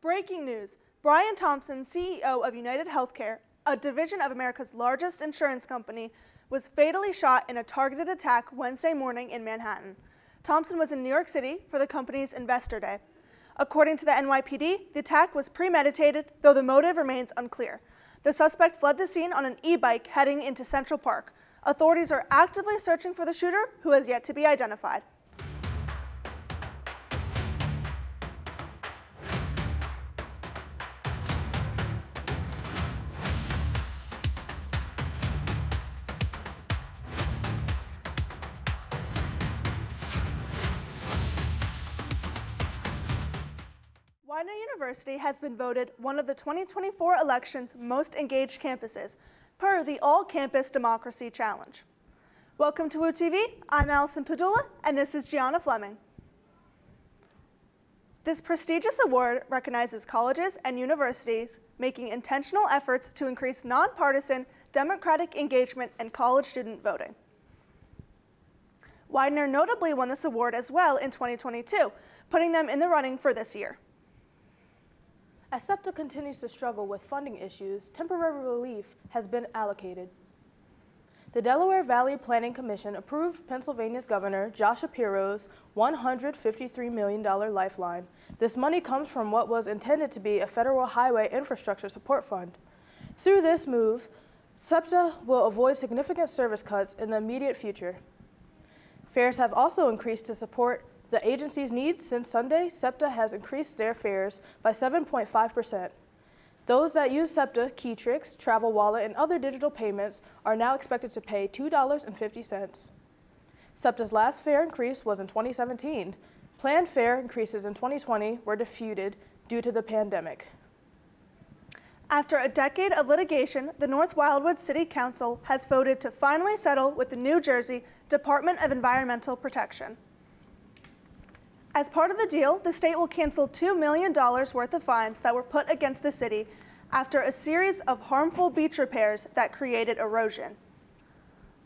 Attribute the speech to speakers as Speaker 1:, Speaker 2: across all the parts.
Speaker 1: Breaking news. Brian Thompson, CEO of United Healthcare, a division of America's largest insurance company, was fatally shot in a targeted attack Wednesday morning in Manhattan. Thompson was in New York City for the company's Investor Day. According to the NYPD, the attack was premeditated, though the motive remains unclear. The suspect fled the scene on an e-bike heading into Central Park. Authorities are actively searching for the shooter, who has yet to be identified. Widener University has been voted one of the 2024 election's most engaged campuses, per the All-Campus Democracy Challenge. Welcome to WU TV. I'm Allison Padula, and this is Gionna Flemming. This prestigious award recognizes colleges and universities making intentional efforts to increase nonpartisan democratic engagement in college student voting. Widener notably won this award as well in 2022, putting them in the running for this year.
Speaker 2: As SEPTA continues to struggle with funding issues, temporary relief has been allocated. The Delaware Valley Planning Commission approved Pennsylvania's Governor Josh Shapiro's $153 million lifeline. This money comes from what was intended to be a federal highway infrastructure support fund. Through this move, SEPTA will avoid significant service cuts in the immediate future. Fares have also increased to support the agency's needs. Since Sunday, SEPTA has increased their fares by 7.5%. Those that use SEPTA, Keating, Travel Wallet, and other digital payments are now expected to pay $2.50. SEPTA's last fare increase was in 2017. Planned fare increases in 2020 were defeated due to the pandemic.
Speaker 1: After a decade of litigation, the North Wildwood City Council has voted to finally settle with the New Jersey Department of Environmental Protection. As part of the deal, the state will cancel $2 million worth of fines that were put against the city after a series of harmful beach repairs that created erosion.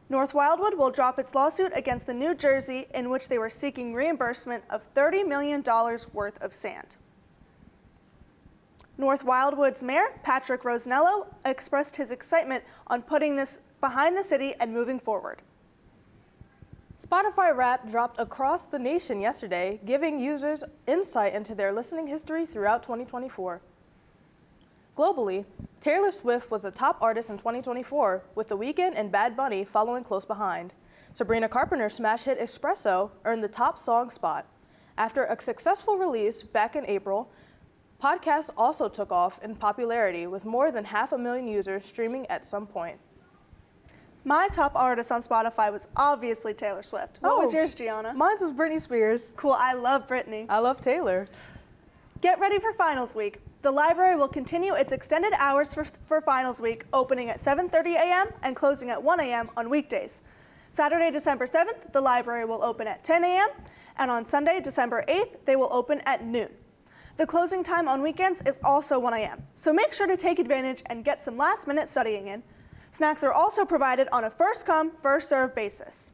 Speaker 1: North Wildwood will drop its lawsuit against the New Jersey, in which they were seeking reimbursement of $30 million worth of sand. North Wildwood's mayor, Patrick Rosnello, expressed his excitement on putting this behind the city and moving forward.
Speaker 2: Spotify Wrapped dropped across the nation yesterday, giving users insight into their listening history throughout 2024. Globally, Taylor Swift was the top artist in 2024, with The Weeknd and Bad Bunny following close behind. Sabrina Carpenter's smash hit Espresso earned the top song spot. After a successful release back in April, podcasts also took off in popularity, with more than 500,000 users streaming at some point.
Speaker 1: My top artist on Spotify was obviously Taylor Swift. What was yours, Gionna?
Speaker 2: Mine was Britney Spears.
Speaker 1: Cool, I love Britney.
Speaker 2: I love Taylor.
Speaker 1: Get ready for finals week. The library will continue its extended hours for finals week, opening at 7:30 a.m. and closing at 1 a.m. on weekdays. Saturday, December 7th, the library will open at 10 a.m., and on Sunday, December 8th, they will open at noon. The closing time on weekends is also 1 a.m., so make sure to take advantage and get some last-minute studying in. Snacks are also provided on a first-come, first-served basis.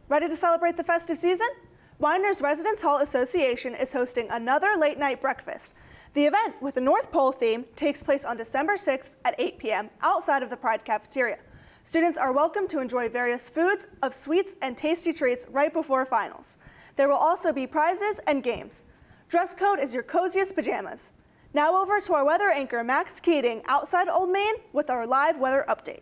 Speaker 1: Ready to celebrate the festive season? Widener's Residence Hall Association is hosting another late-night breakfast. The event, with the North Pole theme, takes place on December 6th at 8 p.m. outside of the Pride Cafeteria. Students are welcome to enjoy various foods, of sweets, and tasty treats right before finals. There will also be prizes and games. Dress code is your coziest pajamas. Now over to our weather anchor, Max Keating, outside Old Main, with our live weather update.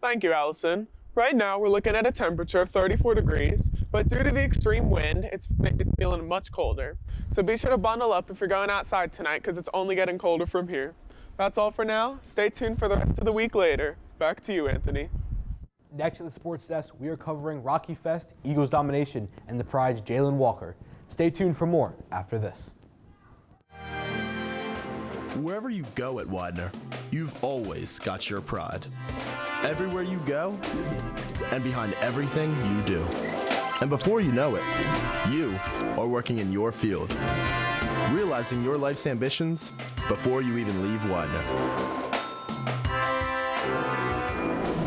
Speaker 3: Thank you, Allison. Right now, we're looking at a temperature of 34 degrees, but due to the extreme wind, it's feeling much colder. So be sure to bundle up if you're going outside tonight, because it's only getting colder from here. That's all for now. Stay tuned for the rest of the week later. Back to you, Anthony.
Speaker 4: Next at the sports desk, we are covering Rocky Fest, Eagles domination, and the Pride's Jalen Walker. Stay tuned for more after this.
Speaker 5: Wherever you go at Widener, you've always got your pride. Everywhere you go, and behind everything you do. And before you know it, you are working in your field, realizing your life's ambitions before you even leave Widener.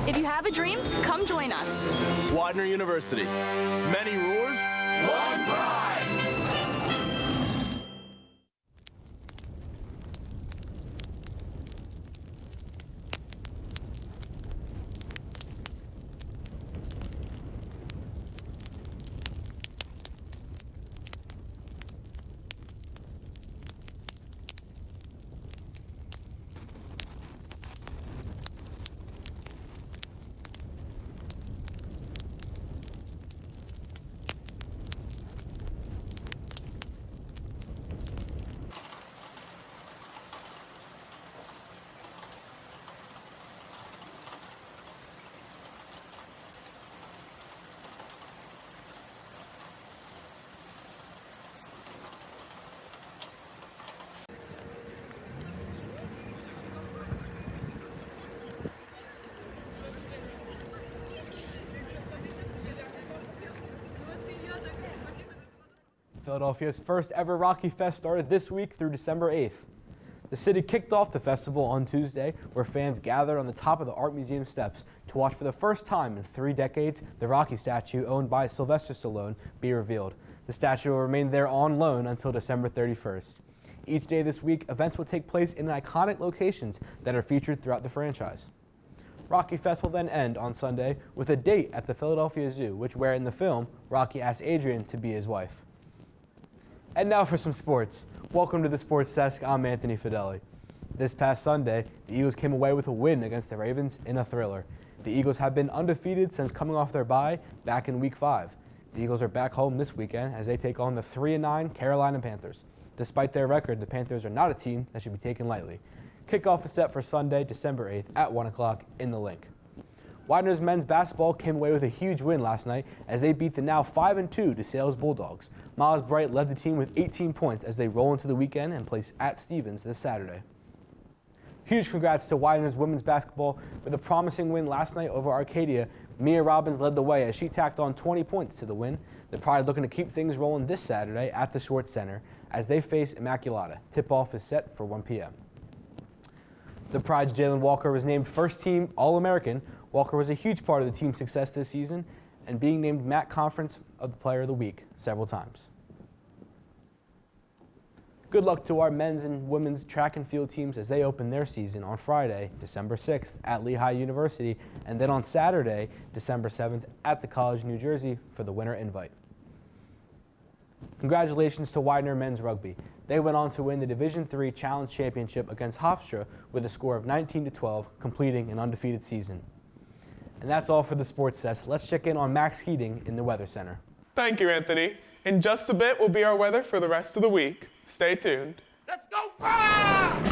Speaker 6: If you have a dream, come join us.
Speaker 5: Widener University. Many roars, one pride.
Speaker 4: Philadelphia's first ever Rocky Fest started this week through December 8th. The city kicked off the festival on Tuesday, where fans gathered on the top of the Art Museum steps to watch for the first time in 3 decades the Rocky statue owned by Sylvester Stallone be revealed. The statue will remain there on loan until December 31st. Each day this week, events will take place in iconic locations that are featured throughout the franchise. Rocky Fest will then end on Sunday with a date at the Philadelphia Zoo, where in the film, Rocky asks Adrian to be his wife. And now for some sports. Welcome to the Sports Desk. I'm Anthony Fedeli. This past Sunday, the Eagles came away with a win against the Ravens in a thriller. The Eagles have been undefeated since coming off their bye back in Week 5. The Eagles are back home this weekend as they take on the 3-9 Carolina Panthers. Despite their record, the Panthers are not a team that should be taken lightly. Kickoff is set for Sunday, December 8th at 1 o'clock in the Link. Widener's men's basketball came away with a huge win last night as they beat the now 5-2 DeSales Bulldogs. Miles Bright led the team with 18 points as they roll into the weekend and play at Stevens this Saturday. Huge congrats to Widener's women's basketball with a promising win last night over Arcadia. Mia Robbins led the way as she tacked on 20 points to the win. The Pride looking to keep things rolling this Saturday at the Schwartz Center as they face Immaculata. Tip-off is set for 1 p.m. The Pride's Jalen Walker was named first-team All-American. Walker was a huge part of the team's success this season and being named MAC Conference of the Player of the Week several times. Good luck to our men's and women's track and field teams as they open their season on Friday, December 6th at Lehigh University, and then on Saturday, December 7th at the College of New Jersey for the winter invite. Congratulations to Widener men's rugby. They went on to win the Division III Challenge Championship against Hofstra with a score of 19-12, completing an undefeated season. And that's all for the Sports Desk. Let's check in on Max Keating in the Weather Center.
Speaker 3: Thank you, Anthony. In just a bit will be our weather for the rest of the week. Stay tuned.
Speaker 7: Let's go! Rah!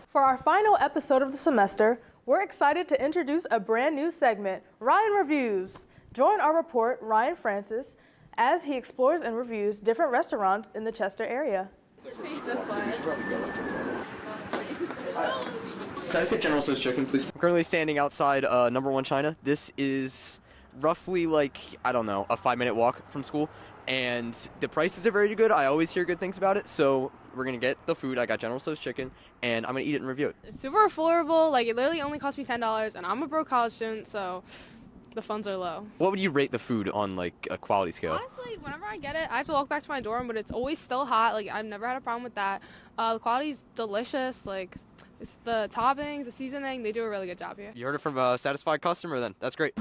Speaker 2: For our final episode of the semester, we're excited to introduce a brand new segment, Ryan Reviews. Join our report, Ryan Francis, as he explores and reviews different restaurants in the Chester area.
Speaker 8: Face this way. Can I get General Tso's chicken, please? I'm currently standing outside number 1 China. This is roughly a 5-minute walk from school. And the prices are very good. I always hear good things about it. So we're going to get the food. I got General Tso's chicken, and I'm going to eat it and review it.
Speaker 9: It's super affordable. It literally only cost me $10, and I'm a broke college student, so the funds are low.
Speaker 8: What would you rate the food on, a quality scale?
Speaker 9: Honestly, whenever I get it, I have to walk back to my dorm, but it's always still hot. I've never had a problem with that. The quality's delicious. It's the toppings, the seasoning, they do a really good job here.
Speaker 8: You heard it from a satisfied customer then. That's great.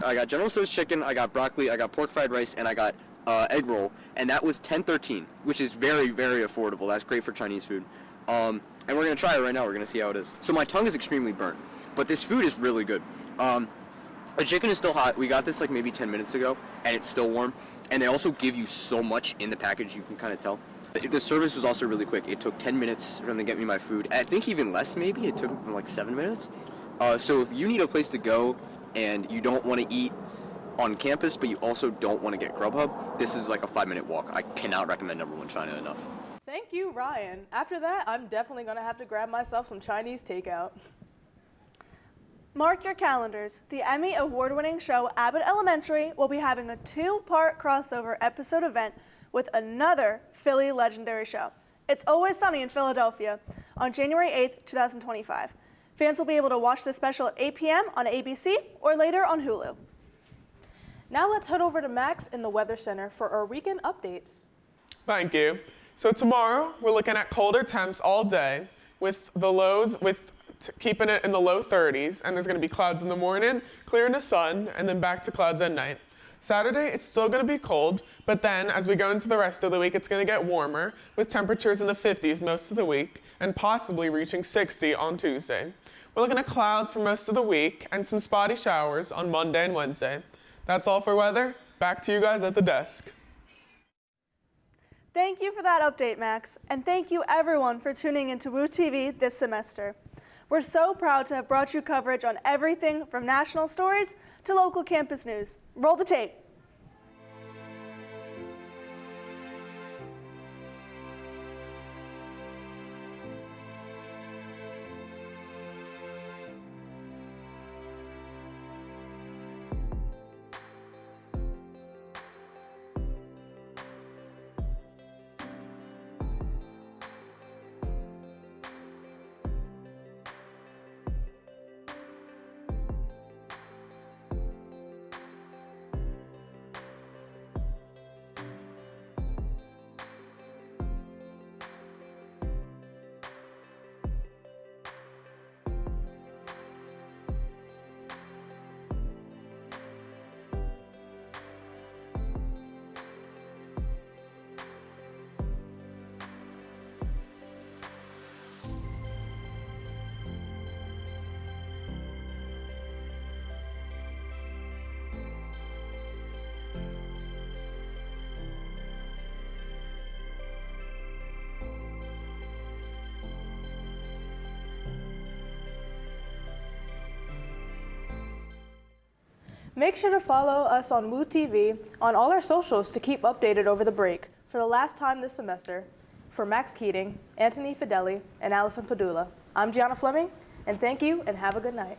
Speaker 8: I got General Tso's chicken, I got broccoli, I got pork fried rice, and I got egg roll, and that was $10.13, which is very, very affordable. That's great for Chinese food. And we're going to try it right now. We're going to see how it is. So my tongue is extremely burnt, but this food is really good. The chicken is still hot. We got this maybe 10 minutes ago, and it's still warm. And they also give you so much in the package, you can kind of tell. The service was also really quick. It took 10 minutes for them to get me my food. I think even less maybe. It took 7 minutes. So if you need a place to go and you don't want to eat on campus, but you also don't want to get Grubhub, this is like a 5-minute walk. I cannot recommend number 1 China enough.
Speaker 2: Thank you, Ryan. After that, I'm definitely going to have to grab myself some Chinese takeout.
Speaker 1: Mark your calendars. The Emmy award-winning show Abbott Elementary will be having a 2-part crossover episode event with another Philly legendary show. It's Always Sunny in Philadelphia on January 8th, 2025. Fans will be able to watch the special at 8 p.m. on ABC or later on Hulu.
Speaker 2: Now let's head over to Max in the Weather Center for our weekend updates.
Speaker 3: Thank you. So tomorrow, we're looking at colder temps all day with the lows keeping it in the low 30s, and there's going to be clouds in the morning, clear into sun, and then back to clouds at night. Saturday, it's still going to be cold, but then as we go into the rest of the week, it's going to get warmer with temperatures in the 50s most of the week and possibly reaching 60 on Tuesday. We're looking at clouds for most of the week and some spotty showers on Monday and Wednesday. That's all for weather. Back to you guys at the desk.
Speaker 1: Thank you for that update, Max, and thank you everyone for tuning into Woo TV this semester. We're so proud to have brought you coverage on everything from national stories to local campus news. Roll the tape.
Speaker 2: Make sure to follow us on Woo TV on all our socials to keep updated over the break. For the last time this semester, for Max Keating, Anthony Fedeli, and Allison Padula, I'm Gionna Flemming, and thank you and have a good night.